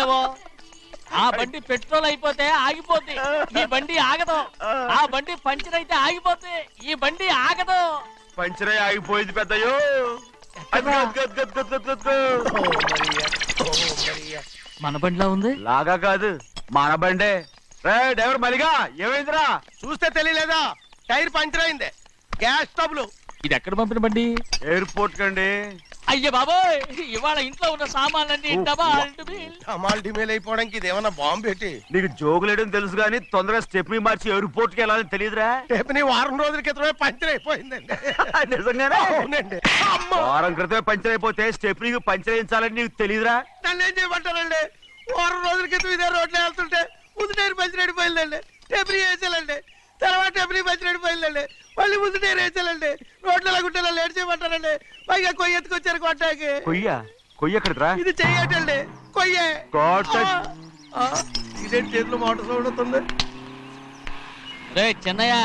చూసావో ఆ బండి పెట్రోల్ అయిపోతే ఆగిపోద్ది, ఈ బండి ఆగదు. ఆ బండి పంచర్ అయితే ఆగిపోద్ది, ఈ బండి ఆగదు. పంచరే ఆగిపోయింది పెద్దయ్యో. మన బండిలా ఉంది. లాగా కాదు మన బండే. డ్రైవర్ మలిగా ఏమైందిరా? చూస్తే తెలియలేదా? టైర్ పంచర్ అయింది. Gas trouble. ఇది ఎక్కడ పంపిన బండి? ఎయిర్పోర్ట్ కండి. అయ్య బాబోయ్, ఇవాళ ఇంట్లో ఉన్న సామాన్లన్నీ డమాల్ డిమేల్ అయిపోవడానికి ఇదేమన్నా బాంబు పెట్టి. నీకు జోగులేయడం తెలుసు కానీ తొందరగా స్టెప్ని మార్చి ఎయిర్పోర్ట్ కి వెళ్ళాలని తెలియదురా? టెప్ని వారం రోజుల క్రితమే పంచర్ అయిపోయిందండి. నిజంగానే? అవునండి. వారం క్రితమే పంచర్ అయిపోతే స్టెప్నీకి పంచర్ వేయించాలని నీకు తెలియదురా? నన్ను ఏం చేయమంటారండి? వారం రోజుల క్రితం ఇదే రోడ్లో వెళ్తుంటే ముందు టైర్ పంచర్ అయిపోయిందండి. టెప్ని వేసాలండి. తర్వాత టెప్ని పంచర్ అయిపోయిందండి. మళ్ళీ ముందు టైర్ వేసాలండి. రోడ్లు ఎలాగుంటే లేట్ చేయమంటారండి. పైగా కొయ్య ఎత్తుకొచ్చారు కొట్టాకి. కొయ్య ఎక్కడిరా? ఇది చెయ్యటండి. కొయ్యే. ఇదే చేతులు మోటార్ సౌండ్ అవుతుంది. రే చిన్నయ్య,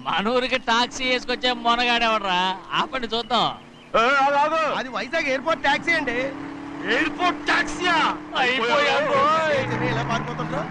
మనూరికి టాక్సీ వేసుకొచ్చే మొనగాడేవడరా? ఆపండి చూద్దాం. అది వైజాగ్ ఎయిర్పోర్ట్ టాక్సీ అండి. ఎయిర్పోర్ట్ టాక్సీయా? ఇలా పారిపోతుండ్రా?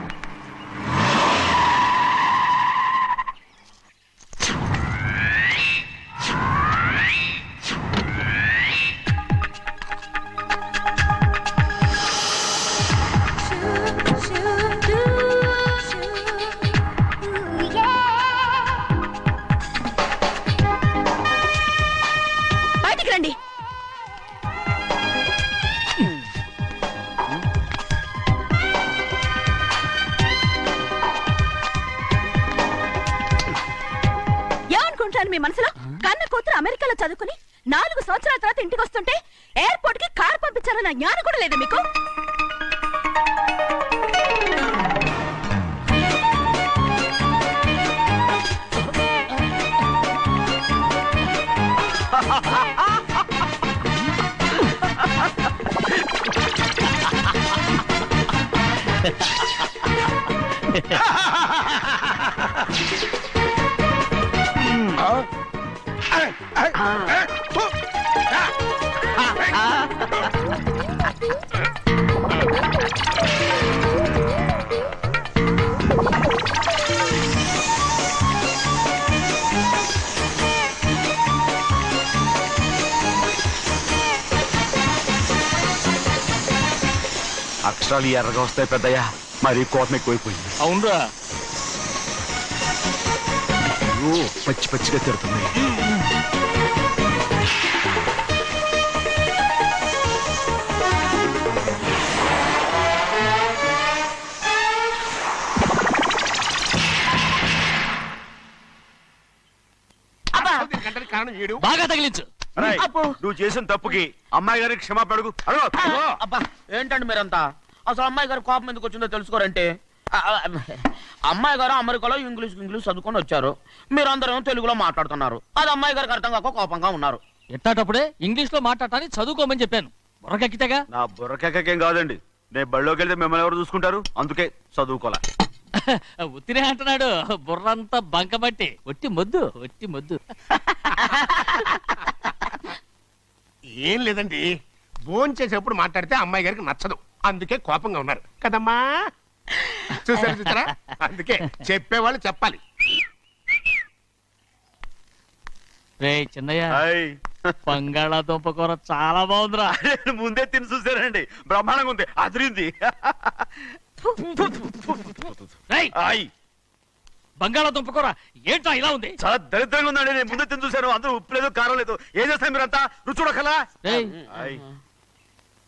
మీ మనసులో కన్న కూతురు అమెరికాలో చదువుకుని 4 సంవత్సరాల తర్వాత ఇంటికి వస్తుంటే ఎయిర్పోర్ట్ కి కార్ పంపించాలన్న జ్ఞానం కూడా లేదా మీకు? అక్షరాలు ఎర్రగా వస్తాయి పెద్దయ్యా. మరి కోపం ఎక్కువైపోయింది. అవునరా? పచ్చి పచ్చిగా తిడుతున్నాయి. బాగా తగిలించు. నువ్వు చేసిన తప్పుకి అమ్మాయి గారికి క్షమాపణ అడుగు. అబ్బా ఏంటండి మీరంతా? అసలు అమ్మాయి గారు కోపం ఎందుకు వచ్చిందో తెలుసుకోరంటే, అమ్మాయి గారు అమెరికాలో ఇంగ్లీష్ చదువుకొని వచ్చారు. మీరందరూ తెలుగులో మాట్లాడుతున్నారు. అది అమ్మాయి గారికి అర్థం కాక కోపంగా ఉన్నారు. ఎట్టాటప్పుడే ఇంగ్లీష్ లో మాట్లాడటానికి చదువుకోమని చెప్పాను. బుర్రకెక్కితేగా? నా బుర్రకెక్కకేం కాదండి. నేను బళ్ళోకి వెళ్తే మిమ్మల్ని ఎవరు చూసుకుంటారు? అందుకే చదువుకోలే. ఉత్తినే అంటున్నాడు. బుర్రంతా బంకబట్టి ఒట్టి మొద్దు, ఒట్టి మొద్దు. ఏం లేదండి, భోజనం చేసేప్పుడు మాట్లాడితే అమ్మాయి గారికి నచ్చదు. అందుకే కోపంగా ఉన్నారు కదమ్మా. చూసారా? అందుకే చెప్పేవాళ్ళు చెప్పాలి. రే చిన్నయ్య, బంగాళాదుంప కూర చాలా బాగుందిరా. ముందే తిని చూసారండి, బ్రహ్మాండంగా ఉంది, అదిరింది. బంగాళాదుంప కూర ఏంటా ఇలా ఉంది? చాలా దరిద్రంగా ఉందండి. నేను ముందే తిని చూశాను. అందరూ ఉప్పు లేదు, కారం లేదు. ఏం చేస్తాను మీరంతా? రుచి చూడకలా.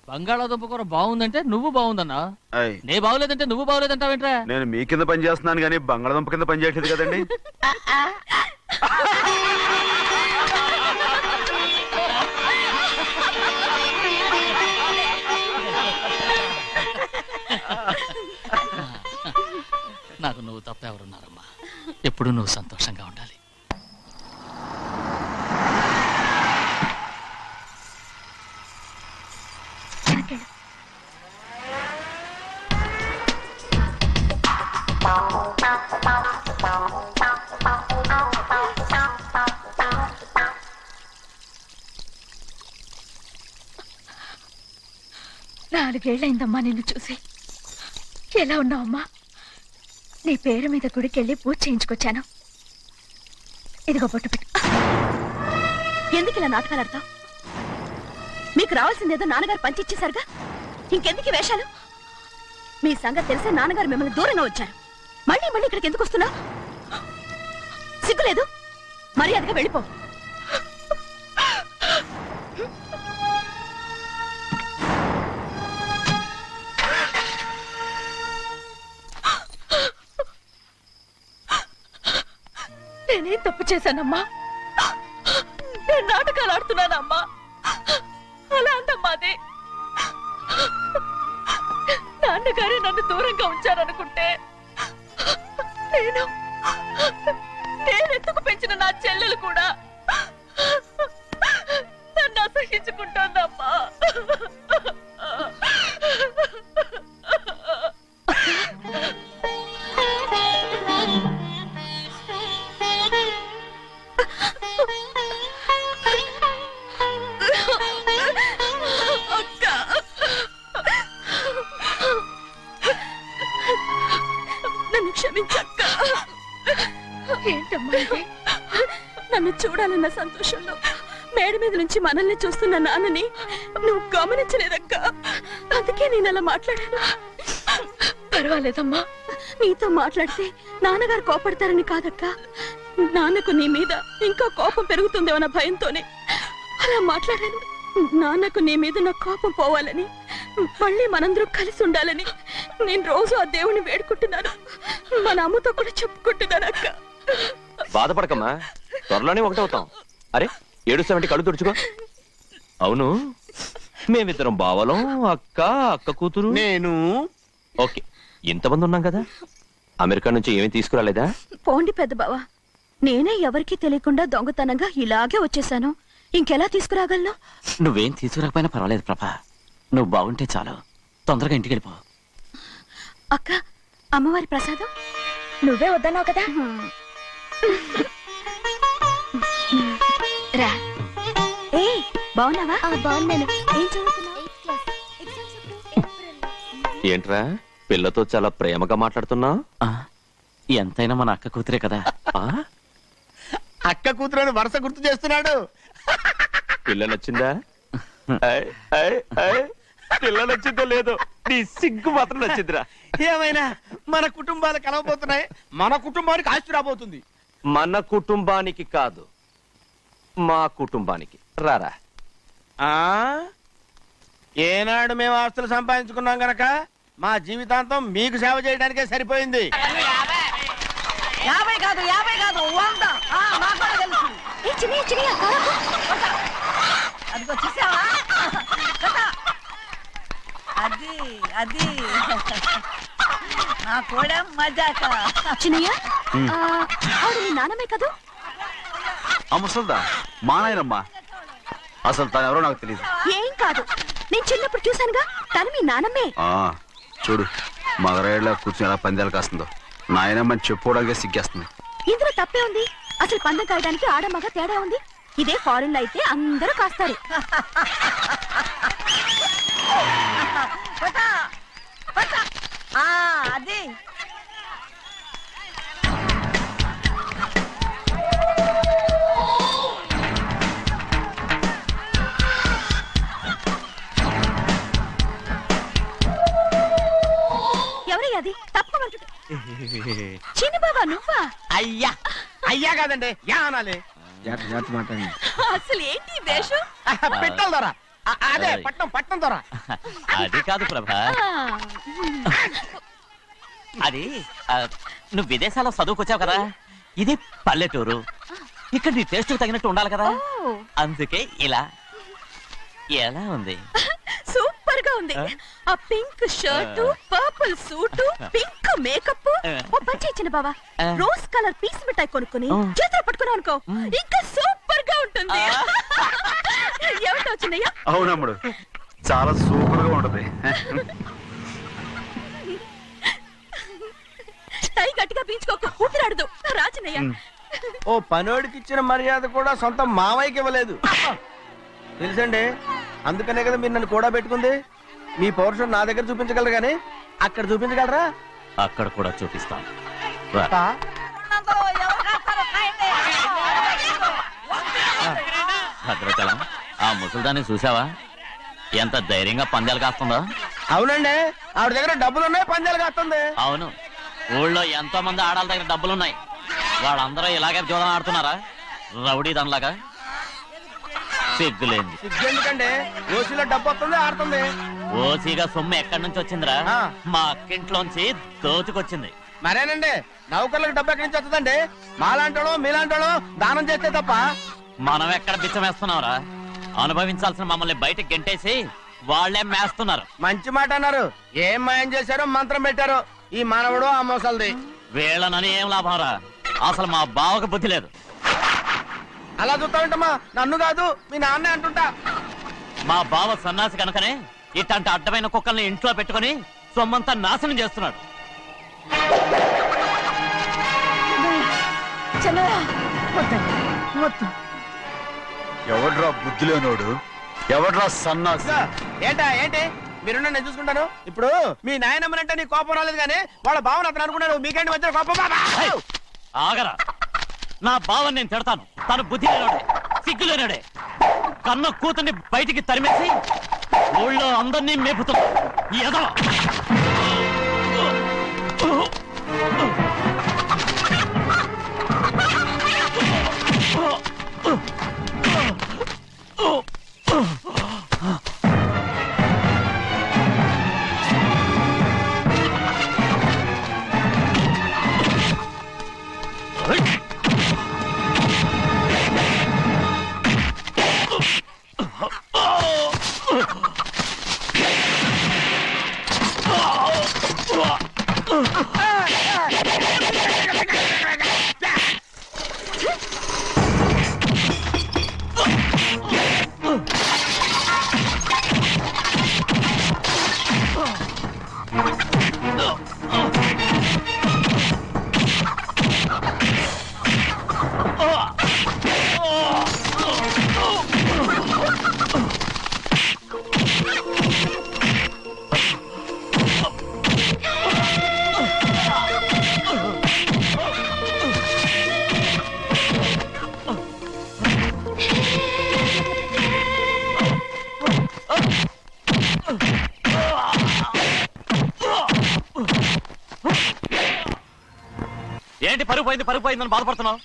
బంగాళాదుంప కూర బాగుందంటే నువ్వు బాగుందన్నా, నే బాగులేదంటే నువ్వు బాగులేదంటావేంట్రా? నేను మీ కింద పని చేస్తున్నాను కానీ బంగాళాదుంప కింద పని చేయట్లేదు కదండి. నాకు నువ్వు తప్ప ఎవరున్నారమ్మా? ఎప్పుడు నువ్వు సంతోషంగా ఉండాలి. నాలుగేళ్లైందమ్మా నిన్ను చూసి. ఎలా ఉన్నావమ్మా? నీ పేరు మీద గుడికెళ్ళి పూజ చేయించుకొచ్చాను. ఇదిగో బొట్టు పెట్టు. ఎందుకు ఇలా నాటకాలు ఆడతావు? మీకు రావాల్సిందేదో నాన్నగారు పంచిచ్చేశారుగా, ఇంకెందుకు వేషాలు? మీ సంగతి తెలిసే నాన్నగారు మిమ్మల్ని దూరంగా వచ్చారు. మళ్ళీ మళ్ళీ ఇక్కడికి ఎందుకు వస్తున్నావు? సిగ్గులేదు? మర్యాదగా వెళ్ళిపో. నేనేం తప్పు చేశానమ్మా? నేను నాటకాలు ఆడుతున్నానమ్మా. అలా అందమ్మా అది. నాన్నగారే నన్ను దూరంగా ఉంచారనుకుంటే నేనెత్తుకు పెంచిన నా చెల్లెలు కూడా నన్ను అసహించుకుంటోందమ్మా. నన్ను క్షమించక్క. ఏంటమ్మా ఇది? నన్ను చూడాలన్న సంతోషంలో మేడ మీద నుంచి మనల్ని చూస్తున్న నాన్నని నువ్వు గమనించలేదక్క. అందుకే నేను అలా మాట్లాడాను. పర్వాలేదమ్మా, నీతో మాట్లాడితే నాన్నగారు కోపడతారని కాదక్క. నాన్నకు నీ మీద ఇంకా కోపం పెరుగుతుందేమన్న భయంతోనే అలా మాట్లాడాను. నాన్నకు నీ మీద నా కోపం పోవాలని, మళ్ళీ మనందరం కలిసి ఉండాలని నేను రోజు ఆ దేవుని వేడుకుంటున్నాను. మన అమ్మతో కూడా చెప్పుకుంటున్నాను అక్క. బాధపడకమ్మా, త్వరలోనే ఒకటవుతాం. అరే ఏడుస్తామంటే కళ్ళు తుడుచుకో. అవును, మేమిద్దరం బావలం, అక్క అక్క కూతురు నేను. ఓకే, ఇంతమంది ఉన్నాం కదా. అమెరికా నుంచి ఏమీ తీసుకురాలేదా? పోండి పెద్ద బావా, నేనే ఎవరికీ తెలియకుండా దొంగతనంగా ఇలాగే వచ్చేసాను. ఇంకెలా తీసుకురాగలను? నువ్వేం తీసుకురాకపోయినా పర్వాలేదు ప్రభా, నువ్వు బాగుంటే చాలు. తొందరగా ఇంటికి వెళ్ళిపో. అక్క, అమ్మవారి ప్రసాదం నువ్వే వద్దన్నావు కదా. రా. ఏ బాగున్నావా? బాగున్నాను. ఏం చదువుతున్నావు? ఏంట్రా పిల్లతో చాలా ప్రేమగా మాట్లాడుతున్నావు? ఆ, ఎంతైనా మన అక్క కూతురే కదా. అక్క కూతురు వరుస గుర్తు చేస్తున్నాడు. పిల్ల నచ్చిందా? పిల్ల నచ్చిందో లేదో, నీ సిగ్గు మాత్రం నచ్చిందిరా. ఏమైనా మన కుటుంబాలు కలవబోతున్నాయి. మన కుటుంబానికి ఆస్తి రాబోతుంది. మన కుటుంబానికి కాదు, మా కుటుంబానికి. రారా. ఆ ఏనాడు మేము ఆస్తులు సంపాదించుకున్నాం గనక మా జీవితాంతం మీకు సేవ చేయడానికే సరిపోయింది. 50 కాదు 100. నాకు కూడా తెలుసు. అదిగో చూసావా? అది అది నా కూడా మజాక. చిన్నయ్య, ఆవిడ మీ నాన్నమే కదా? ముసల్దా మా నాయనమ్మా. అసలు తను ఎవరో నాకు తెలియదు. ఏం కాదు, నేను చిన్నప్పుడు చూశానుగా, తను మీ నాన్నమ్మే. చూడు మగరాయిలా కూర్చుని ఎలా పందాలు కాస్తుందో. నాయనమ్మని చెప్పుకోవడానికి సిగ్గేస్తుంది. ఇందులో తప్పే ఉంది? అసలు పందెం కాయడానికి ఆడమగ తేడా ఉంది. ఇదే ఫారెన్ లో అయితే అందరూ కాస్తారు. అది ఎవరయ్యా అది? తప్పమంటు. చిన్ని బాబా నువ్వా? అయ్యా అయ్యా కాదండి, యా అనాలి. అసలు ఏంటి వేషం? పెట్టాలి దొర. అదే పట్నం దొర. అది కాదు ప్రభా, అది నువ్వు విదేశాల్లో చదువుకొచ్చావు కదా, ఇది పల్లెటూరు. ఇక్కడ నీ టేస్ట్ తగినట్టు ఉండాలి కదా, అందుకే ఇలా. ఎలా ఉంది? సూపర్ గా ఉంది. ఆ pink shirt, purple suit, pink makeup. ఓ పని ఇచ్చిన బావా, రోజ్ కలర్ పీస్ మిఠాయి కొనుక్కుని చేతిలో పట్టుకున్నావు అనుకో, ఇంకా సూపర్ గా ఉంటుంది. ఏమిటో చిన్నయ్య? అవునమ్ముడు, చాలా సూపర్ గా ఉంటది. టై గట్టిగా పీంచుకోకు, ఊపిరాడదు. రా చిన్నయ్య. ఓ పనోడికి ఇచ్చిన మర్యాద కూడా సొంత మావయ్యకి ఇవ్వలేదు తెలుసండి. అందుకనే కదా మీరు నన్ను కూడా పెట్టుకుంది. మీ పౌరుషం నా దగ్గర చూపించగలరు కానీ అక్కడ చూపించగలరా? అక్కడ కూడా చూపిస్తాను రా. ఉన్నదో ఎవరు కాస్తారో కాయండి. భద్రాచలం ఆ ముసలిదాన్ని చూసావా ఎంత ధైర్యంగా పందాలు కాస్తుందో? అవునండి, ఆవిడ దగ్గర డబ్బులు ఉన్నాయి, పందాలు కాస్తుంది. అవును, ఊళ్ళో ఎంతో మంది ఆడాళ్ళ దగ్గర డబ్బులున్నాయి. వాళ్ళందరూ ఇలాగే జోదం ఆడుతున్నారా రౌడీ దానిలాగా? సిగ్గులేంది. ఎందుకంటే ఓసీలో డబ్బు వస్తుంది, ఆడుతుంది. ఓసీగా సొమ్ము ఎక్కడి నుంచి వచ్చిందిరా? మా అక్కింట్లోంచి దోచుకొచ్చింది. మరేనండి, నౌకర్లకు డబ్బు ఎక్కడి నుంచి వస్తుందండి? మాలాంటోళ్ళు మీలాంటోళ్ళు దానం చేస్తే తప్ప. మనం ఎక్కడ బిచ్చం వేస్తున్నావురా? అనుభవించాల్సిన మమ్మల్ని బయటకు గెంటేసి వాళ్లే మేస్తున్నారు. మంచి మాట అన్నారు. ఏం మాయం చేశారో మంత్రం పెట్టారో ఈ మానవుడు ఆ మోసల్ది. వీళ్ళనని ఏం లాభంరా? అసలు మా బావకు బుద్ధి లేదు. అలా చూస్తా ఉంటామా? నన్ను కాదు మీ నాన్నే అంటుంటా. మా బావ సన్నాసి కనుకనే ఇట్లాంటి అడ్డమైన కుక్కల్ని ఇంట్లో పెట్టుకుని సొమ్మంతా నాశనం చేస్తున్నాడు. ఎవడ్రా బుద్ధిలేనోడు? ఎవడ్రా సన్నాసి? ఏంటి మీరు నేను చూసుకుంటాను. ఇప్పుడు మీ నాయనమ్మనంటే నీ కోపం రాలేదు కానీ వాళ్ళ భావన అతను అనుకున్నాడు. మీకేంటి వచ్చిన కోపం? ఆగరా, నా బావని నేను తిడతాను. తను బుద్ధి లేనాడే, సిగ్గు లేనాడే. కన్న కూతుర్ని బయటికి తరిమేసి ఊళ్ళో అందరినీ మేపుతున్నా ఈ ఎదవ. ఏంటి పరుగు పోయిందని బాధపడుతున్నావు?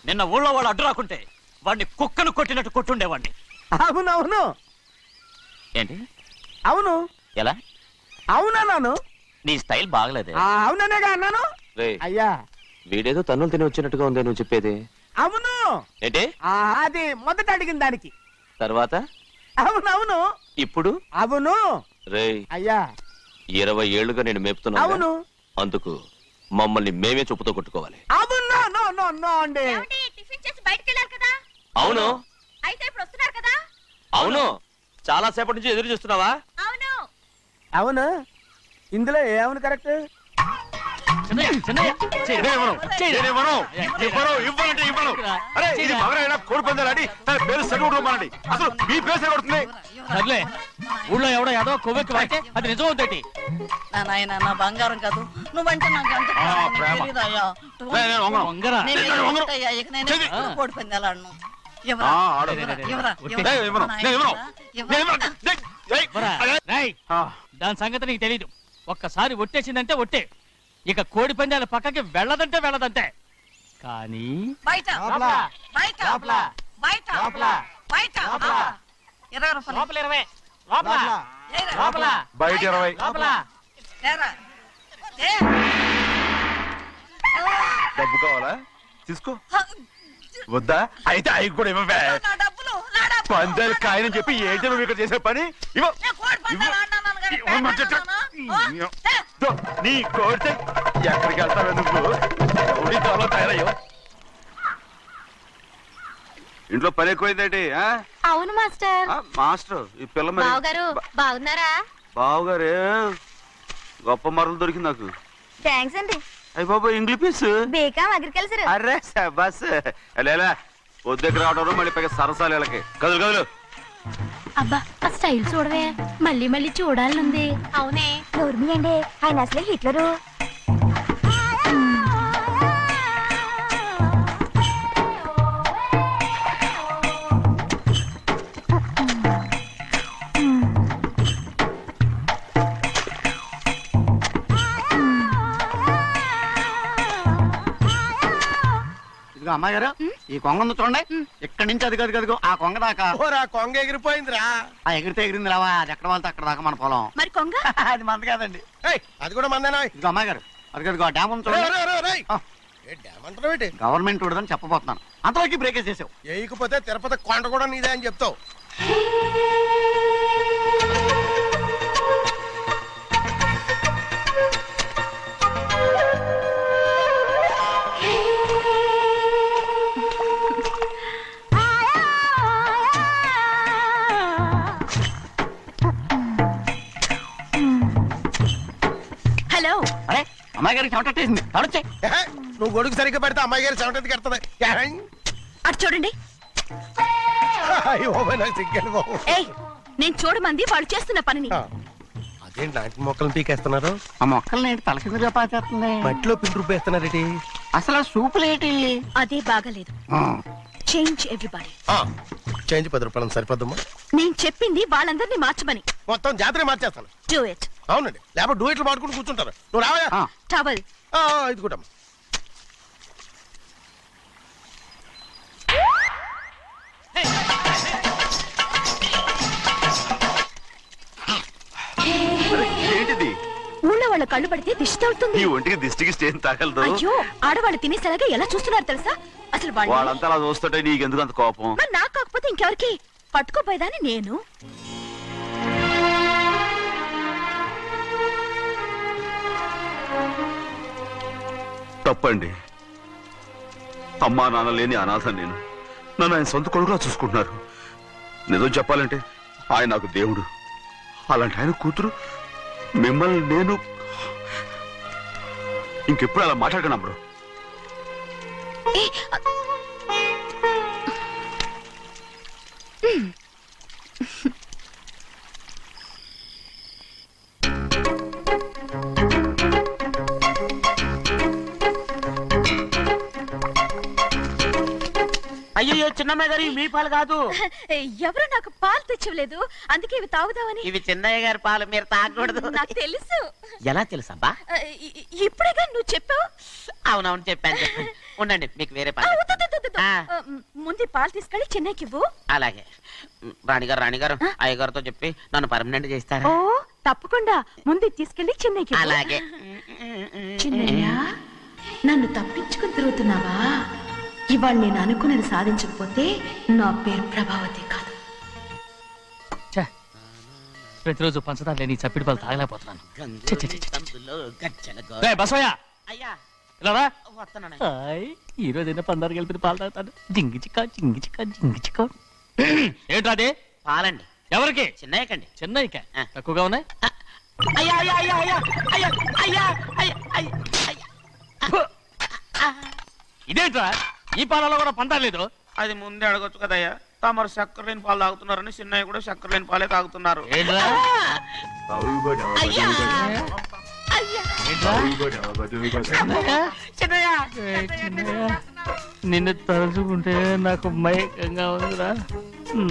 నిన్న ఊళ్ళో వాడు అడ్డు రాకుంటే వాడిని కుక్కను కొట్టినట్టు కొట్టుండేవాడిని. అవునవును. ఏంటి? అవును. ఎలా? అవునన్నాను. నీ స్టైల్ బాగలేదే. అవుననేగా అన్నాను. అయ్యా, వీడేదో తన్నులు తిని వచ్చినట్టుగా ఉందే నువ్వు చెప్పేది. అవును. ఏంటి? అది మొదట అడిగిన దానికి. తర్వాత అవునవును. ఇప్పుడు అవును. రేయ్, అయ్యా 20 ఏళ్లుగా నేను మేపుతున్నా. అవును. అందుకు మమ్మల్ని మేమే చెప్పుతో కొట్టుకోవాలి. అవును. నో అండి. టిఫిన్ చేసి బయటికి వెళ్ళారు కదా? అవును. అయితే ఇప్పుడు వస్తున్నారు కదా? అవును. చాలా సేపటి నుంచి ఎదురు చూస్తున్నావా? అవును. అవును. ఇందులో ఏమవును కరెక్ట్? సర్లే, ఊళ్ళో ఎవడో ఏదో కొవ్వెక్కి వాడితే అది నిజం అవుతాయి. నా నాయన నా బంగారం కాదు, నువ్వంటే నాకు ఎంత ప్రేమ. తెలీదయ్యా. వంగరా. నేను నీకు ఉంటాయ్యా, ఇక నేను ఎప్పుడు కోడి పందాలాడను. ఎవరా? ఎవరా? రేయ్, దాని సంగతి నీకు తెలీదు. ఒక్కసారి ఒట్టేసిందంటే ఒట్టే. ఇక కోడి పందాల పక్కకి వెళ్ళదంటే వెళ్ళదంటే. కానీ బయట బయట బయట బయట 20 రూపాయలు. లోపల 20, లోపల ఏరా. లోపల బయట 20. లోపల ఏరా. ఏ. డబ్బు కావాలా? తీసుకో. వద్దా? అయితే అవి కూడా ఇవ్వవే. నా డబ్బులు, నా డబ్బులు. పందాలు కాయని చెప్పి ఏంటి నువ్వు ఇక్కడ చేసే పని? ఇవ్వ. నేను కోడి పందాలు ఆడినాను కానీ ఇవ్వమంటే పేకాడుతున్నానా? దో, నీ కోడితే ఎక్కడికి వెళ్తావే నువ్వు? ఎవడి త్వరలో తయారయ్యో. ఇంట్లో పని ఎక్కువైందేంటి? అవును మాస్టర్. మాస్టర్, ఈ పిల్ల మరి బావగారు బాగున్నారా? బావుగారే, గొప్ప మరలు దొరికింది నాకు. థ్యాంక్స్ అండి. అయ్యి బాబు, ఇంగ్లీష్ పీస్. BCom agriculture. అరే బస్ లేలా పొద్దుకి రావడం మళ్ళీ పైగా సరసాలు వీళ్ళకి. కదులు కదులు. అబ్బా ఆ స్టైల్ చూడవే మళ్ళీ మళ్ళీ చూడాలనుంది. అవునే నోర్మి అండి, ఆయన అసలే హిట్లరు. ఇదిగో అమ్మాయి గారు, ఈ కొంగ ఉంది చూడండి, ఇక్కడి నుంచి అది గదిగో ఆ కొంగ దాకా. ఓరా కొంగ ఎగిరిపోయిందిరా. ఆ ఎగిరితే ఎగిరింది రావా, అది ఎక్కడ వాళ్ళతో అక్కడ దాకా మన పొలం. మరి కొంగ అది మంద కాదండి. అది కూడా మందేనా? ఇదిగో అమ్మాయి గారు, అది గదిగో డ్యామ్ ఉంది చూడండి. గవర్నమెంట్ ఉండదని చెప్పబోతున్నాను, అంతలోకి బ్రేక్ చేసావు. వేయకపోతే తిరుపతి కొండ కూడా నీదే అని చెప్తావు. హలో. అరే అమ్మాయి గారికి చెమటేసింది, తడొచ్చే. నువ్వు గొడుగు సరిగ్గా పెడితే అమ్మాయి గారి చెమటకి కడుతుంది. అటు చూడండి. నాకు సిగ్గాను బాబు. ఏయ్, నేను చూడమంది వాళ్ళు చేస్తున్న పనిని. అదేంటి నాటి మొక్కలను పీకేస్తున్నారు? ఆ మొక్కల్ని ఏంటి తలకిందుగా పాచేస్తుంది? మట్టిలో పిండి రుబ్బేస్తున్నారేటి? అసలు సూపులేటి? అదే బాగలేదు. Change everybody. చేంజ్ 10 రూపాయలు సరిపోద్దమ్మా. నేను చెప్పింది వాళ్ళందరినీ మార్చమని. మొత్తం జాతర మార్చేస్తాను. Do it. అవునండి, లేకపోతే డూయిట్లు మాడుకుంటూ కూర్చుంటారు. నువ్వు రావా? టవల్. ఇది కూడా ఏంటిది? ఊళ్ళో వాళ్ళ కళ్ళు పడితే దిష్టి తగులుతుంది. ఈ ఒంటికి దిష్టికి స్టేన్ తగలదు. అయ్యో, ఆడవాళ్ళు తినేసరిగా ఎలా చూస్తున్నారు తెలుసా? అసలు వాళ్ళంతా అలా చూస్తుంటే నీకెందుకు అంత కోపం? మరి నాకు కాకపోతే ఇంకెవరికి? పట్టుకోపోయేదాన్ని నేను. తప్పండి. అమ్మా నాన్న లేని అనాథ నేను. నన్ను ఆయన సొంత కొడుకులా చూసుకుంటున్నారు. నిజం చెప్పాలంటే ఆయన నాకు దేవుడు. అలాంటి ఆయన కూతురు మిమ్మల్ని నేను ఇంకెప్పుడు అలా మాట్లాడకను బ్రో. అయ్యో చిన్నమ్మాయి గారు, మీ పాలు కాదు. ఎవరు నాకు పాలు తెచ్చలేదు, అందుకే ఇవి తాగుదామని. ఇవి చిన్నయ్య గారి పాలు, మీరు తాగకూడదు. నాకు తెలుసు. ఎలా తెలుసబ్బా? ఇప్పుడేగా నువ్వు చెప్పావు. అవునవును చెప్పాను. ఉండండి, మీకు వేరే ఆ, పాలు. వద్దు, వద్దు, వద్దు. ముందు ఈ పాలు తీసుకెళ్ళి చెన్నైకి ఇవ్వు. అలాగే. రాణిగారు అయ్యగారితో చెప్పి నన్ను పర్మనెంట్ చేస్తారా? ఓ తప్పకుండా, ముందు ఇది తీసుకెళ్ళి చెన్నైకి ఇవ్వు. అలాగే. చిన్నయ్య, నన్ను తప్పించుకుని తిరుగుతున్నావా? ఇవాళ నేను అనుకున్నది సాధించకపోతే నా పేరు ప్రభావతి కాదు. ప్రతిరోజు పంచదార లేని చప్పిడి పాలు తాగలేకపోతున్నాను. బసవయ్య, అయ్యా ఇలా రా. వస్తున్నాను. ఈ రోజైనా పందారు కలిపి పాలు తాగుతాను. జింగి చిక్క జింగి చిక్క జింగి చిక్క. ఏంట్రా అదే? పాలండి. ఎవరికి? చిన్నయ్యకండి. చెన్నైకా? తక్కువగా ఉన్నాయి. అయ్యా అయ్యా అయ్యా అయ్యా అయ్యా అయ్యా అయ్యా అయ్యా. ఇదేంట్రా, ఈ పాలలో కూడా పందారు లేదు? అది ముందే అడగొచ్చు కదయ్యా. తమరు చక్కెర లేని పాలు తాగుతున్నారని చిన్నయ్య కూడా చక్కెర లేని పాలే తాగుతున్నారు. ఏంట్రా? అయ్యా చిన్నయ్య, చిన్నయ్య, నిన్ను తలుచుకుంటే నాకు మైకంగా ఉందిరా.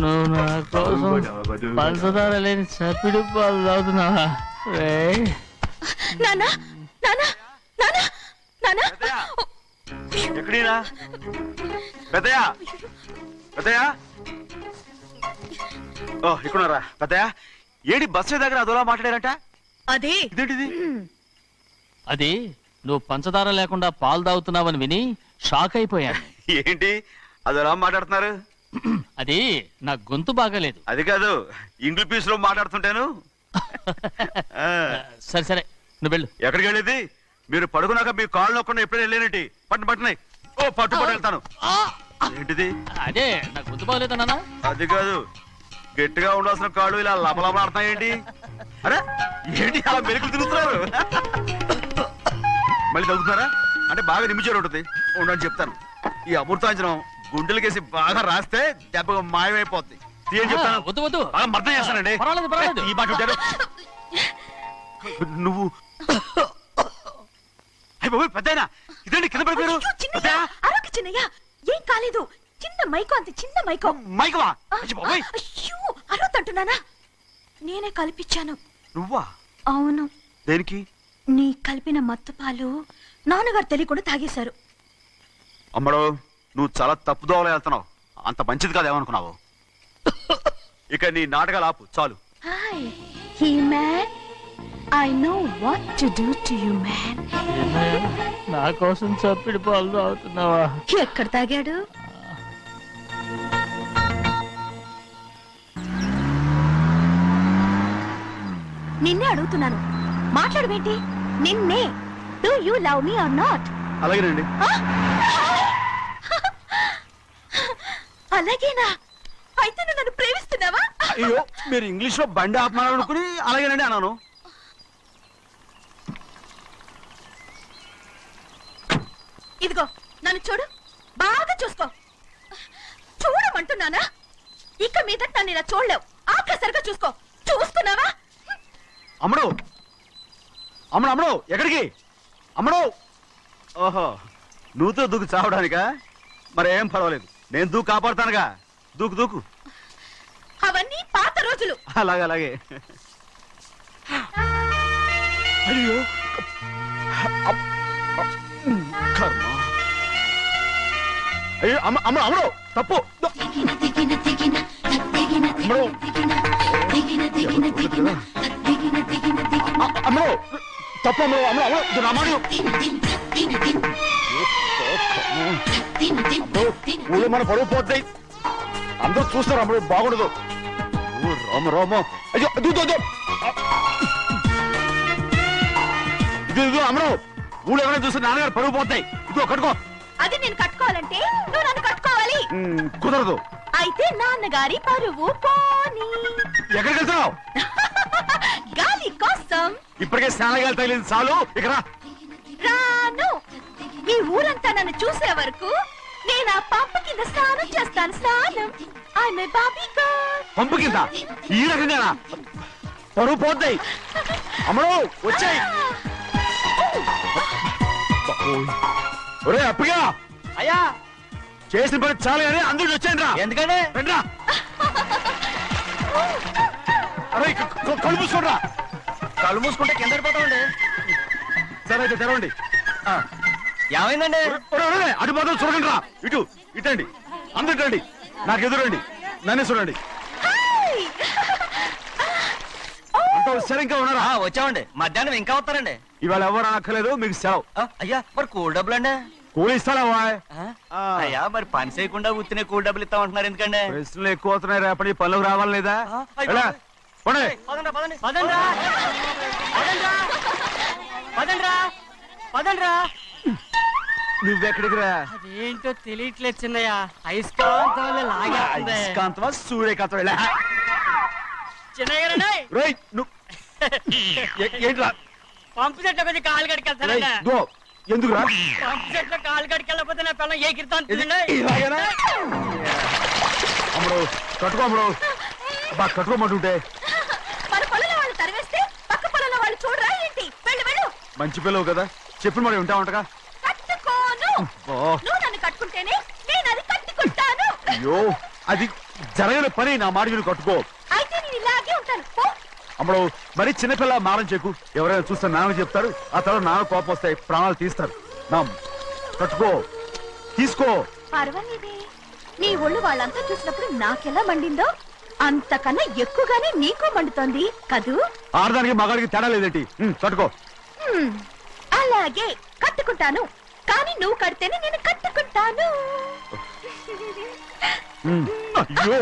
నువ్వు నా కోసం పంచదార లేని చప్పిడి పాలు తాగుతున్నావా? నానా నానా నానా నానా ఎక్కడీరా పెద్దయా? పెద్దయా, ఓ ఇక్కడున్నారా పెద్దయా? ఏడి బస్సు దగ్గర అదోలా మాట్లాడారంట. అదే ఇదేంటిది? అది నువ్వు పంచదార లేకుండా పాలు తాగుతున్నావని విని షాక్ అయిపోయాను. ఏంటి అదోలా మాట్లాడుతున్నారు? అది నా గొంతు బాగాలేదు. అది కాదు, ఇంగ్లీష్ పీస్ లో మాట్లాడుతుంటాను. సరే సరే, నువ్వు వెళ్ళు. ఎక్కడికి వెళ్ళేది? మీరు పడుకున్నాక మీ కాళ్ళు నొక్కకుండా ఎప్పుడైనా వెళ్ళేనంటి? పట్టునాయి. ఓ పట్టు వెళ్తాను. ఏంటిది? అదే నా గొంతు బాగలేదు నాన్న. అది కాదు, గట్టిగా ఉండాల్సిన కాళ్ళు ఇలా లపలపడుతున్నాయేంటి? అరే ఏంటి అలా మెరుకులు తిరుగుతున్నారు? మళ్ళీ తగ్గుతున్నారా? అంటే బాగా నిమిషాలు ఉంటుంది. ఉండని చెప్తాను. ఈ అమృతాంజనం గుండెలకేసి బాగా రాస్తే దెబ్బగా మాయమైపోద్ది. తీయని చెప్తాను. వద్దు వద్దు, బాగా మర్దం చేస్తానండి. పర్వాలేదు పర్వాలేదు. ఈ మాట ఉంటారు నువ్వు. అయ్య బాబోయ్, పెద్దాయనా ఇదండి కింద పడిపోయారు. అయ్యో, చిన్నయ్య, అరవకు చిన్నయ్య, ఏం కాలేదు. చిన్న మైకో, అంత చిన్న మైకో. మైకవా? అయ్య బాబోయ్, అయ్యో, అరవతంటున్నానా? నేనే కల్పించాను. నువ్వా? అవును, దేనికి? నీ కలిపిన మత్తు పాలు నాన్నగారు తెలియకుండా తాగేశారు. అమ్మడు, నువ్వు చాలా తప్పుదోవలో వెళ్తున్నావు. అంత మంచిది కాదేమనుకున్నావు. ఇక నీ నాటకాలు ఆపు చాలు. Hi he man, I know what to do to you man. నా కోసం చప్పిడి పాలు తాగుతున్నావా? ఎక్కడ తాగాడు? నిన్నే అడుగుతున్నాను, మాట్లాడవేంటి? నిన్నే. Do you love me or not? అలాగేనండి. అలాగేనా? అయితే నువ్వు నన్ను ప్రేమిస్తున్నావా? అయ్యో, మీరు ఇంగ్లీష్ లో బండి ఆపమాలనుకుని అలాగేనండి అన్నాను. ఇదిగో నన్ను చూడు, బాగా చూసుకో. చూడమంటున్నానా? ఇక మీద నన్ను ఇలా చూడలేవు. ఆఖరిసరిగా చూసుకో. చూస్తున్నావా? అమ్మడు, అమ్మడు, అమ్మడు, ఎక్కడికి? అమ్మడు. ఓహో, నువ్వుతో దూకు చావడానికా? మరేం పర్వాలేదు, నేను దూకు కాపాడుతానుగా. దూకు దూకు. అవన్నీ పాత రోజులు. అలాగే అలాగే. అయ్యో కర్మ. అయ్యో అమ్మ, అమ్మ, అమ్మడు తప్పు. అమ్మడు, అమ్మడు తప్పు. అమ్మడు, అమ్మడు, అమ్మడు రామాడు. ఊళ్ళో మన పరువు పోతాయి, అందరూ చూస్తారు. అమ్మడు బాగుండదు. రామ రామ. అయ్యో ఇది అమ్మడు, ఊళ్ళో ఎవరైనా చూస్తే నాన్నగారు పరువు పోతాయి. ఇదిగో కట్టుకో. అది నేను కట్టుకోవాలంటే నువ్వు నన్ను కట్టుకోవాలి. కుదరదు. అయితే నాన్నగారి పరువు పోనీ. ఎక్కడికి వెళ్తున్నావు? గాలి కోసం. ఇప్పటికే స్నానగాలు తగిలింది చాలు. ఇక్కడ రాను. మీ ఊరంతా నన్ను చూసే వరకు నేను ఆ పంపు కింద స్నానం చేస్తాను. స్నానం. ఐఎమ్ ఏ బాబీ గర్ల్. పంపు కింద ఈ రకంగా పరువు పోతాయి. అమ్మడు వచ్చాయి. ఒరే అప్పగా, అయ్యా చేసిన పని చాలు కానీ అందరికి వచ్చాను రా. ఎందుకంటే రండ్రా. అరే కళ్ళు మూసుకోండి రా. కళ్ళు మూసుకుంటే కింద పడిపోతామండి. సరే అయితే తెరవండి. ఏమైందండి? అటు మాత్రం చూడండి రా. ఇటు ఇటండి, అందరు రండి. నాకు ఎదురండి, నన్నే చూడండి. అంత సరే ఇంకా ఉన్నారా? వచ్చామండి. మధ్యాహ్నం ఇంకా వస్తారండి. ఇవాళ ఎవరు అనక్కర్లేదు, మీకు సెలవు. అయ్యా మరి కూల్ డబ్బులు అండి? కూలి ఇస్తావా? అయ్యా మరి పని చేయకుండా ఉత్తినే కూల్ డబ్బులు ఇస్తామంటున్నారు ఎందుకండి? ప్రశ్నలు ఎక్కువ అవుతున్నాయి. రేపటి పనులకు రావాలి లేదా? నువ్వెక్కడికి రా? ఏంటో తెలియట్లేదు చిన్నయ్య. అయస్కాంతం వల్ల లాగేస్తుంది. అయస్కాంతమా సూర్యకాంతం? చిన్నయ్య ఏంట్రా? పంపు చెట్ల కొంచెం కాలు కడికెళ్తానండి. ఎందుకు రా? పంపు చెట్ల కాలు కడికెళ్ళకపోతే నా పిల్లలు ఏ కిర్తాను. అమ్మడు కట్టుకో. అమ్మడు బాగా కట్టుకోమంటుంటే మన పొలంలో వాళ్ళు తరివేస్తే పక్క పొలంలో వాళ్ళు చూడరా ఏంటి? వెళ్ళు వెళ్ళు. మంచి పిల్లవు కదా, చెప్పిన మరి ఉంటా ఉంటగా. కట్టుకోను. నువ్వు నన్ను కట్టుకుంటేనే నేను అది కట్టుకుంటాను. అయ్యో, అది జరగని పని. నా మాట విను, కట్టుకో. అయితే నేను ఇలాగే ఉంటాను. పో. అమ్మడు మరి చిన్నపిల్ల మారం చెక్కు. ఎవరైనా చూస్తే నాన్న చెప్తారు. ఆ తర్వాత నాన్న కోపం వస్తాయి, ప్రాణాలు తీస్తారు. నా కట్టుకో, తీసుకో. పర్వాలేదే, నీ ఒళ్ళు వాళ్ళంతా చూసినప్పుడు నాకెలా మండిందో అంతకన్నా ఎక్కువగానే నీకు మండుతోంది కదూ. ఆడదానికి మగాడికి తేడా లేదేంటి? కట్టుకో. అలాగే కట్టుకుంటాను. కానీ నువ్వు కడితేనే నేను కట్టుకుంటాను. అయ్యో,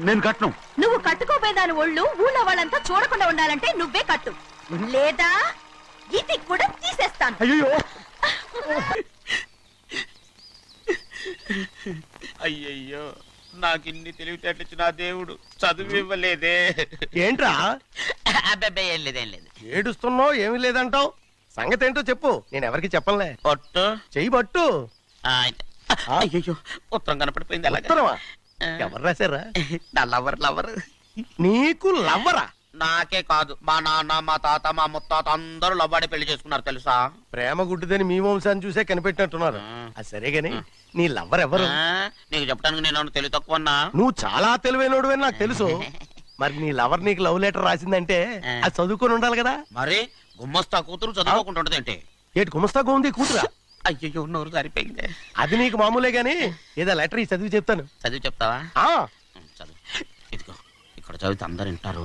నేను కట్టను. నువ్వు కట్టుకోపోయేదాని ఒళ్ళు ఊళ్ళో వాళ్ళంతా చూడకుండా ఉండాలంటే నువ్వే కట్టు, లేదా ఇది కూడా తీసేస్తాను. అయ్యో, అయ్యయ్యో, నాకు ఇన్ని తెలివితేటలు ఇచ్చిన ఆ దేవుడు చదువు ఇవ్వలేదే. ఏంట్రా అబ్బాయి ఏం లేదు, ఏం లేదు. ఏడుస్తున్నావు? ఏమీ లేదంటావు. సంగతి ఏంటో చెప్పు, నేను ఎవరికి చెప్పనులే. పట్టు చెయ్యి పట్టు. అయ్యో, ఉత్తరం కనపడిపోయింది. అలాగే ఉత్తరమా? ఎవరు రాశారా? నా లవర్ నీకు లవ్వరా? నాకే కాదు, మా నాన్న, మా తాత, మా ముత్తాత అందరూ లవ్వాడే పెళ్లి చేసుకున్నారు తెలుసా. ప్రేమ గుడ్డిదని మీ వంశాన్ని చూసే కనిపెట్టినట్టున్నారు. అది సరే గాని నీ లవ్వర్ ఎవరు? నీకు చెప్పడానికి నేను తెలివి తక్కువన్నా. నువ్వు చాలా తెలివైనడు అని నాకు తెలుసు. మరి నీ లవర్ నీకు లవ్ లెటర్ రాసిందంటే అది చదువుకొని ఉండాలి కదా. మరి గుమ్మస్తా కూతురు చదువుకోకుండా ఉంటదేంటి? ఏటి గుమస్తా ఉంది కూతురా? అయ్యో నోరు సరిపోయింది. అది నీకు మామూలే గాని ఏదో లెటర్ ఈ చదివి చెప్తాను. చదివి చెప్తావా? ఆ చదువు. ఇదిగో ఇక్కడ చదివితే అందరు వింటారు.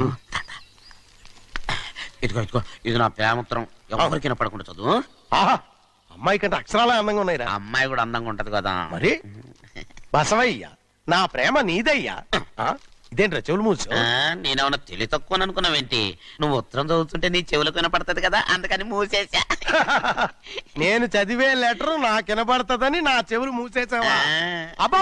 ఇదిగో ఇదిగో ఇది నా ప్రేమోత్తరం. ఎవరికి పడకుండా చదువు. ఆహా, అమ్మాయి కంటే అక్షరాలే అందంగా ఉన్నాయిరా. అమ్మాయి కూడా అందంగా ఉంటది కదా. మరి బసవయ్య, నా ప్రేమ నీదయ్యా. ఇదేంట్రా చెవులు మూసు? నేనేమన్నా తెలివి తక్కువ అనుకున్నావేంటి? నువ్వు ఉత్తరం చదువుతుంటే నీ చెవులకు వినపడుతుంది కదా, అందుకని మూసేసా. నేను చదివే లెటర్ నాకు వినపడుతుందని నా చెవులు మూసేసావా? అబ్బా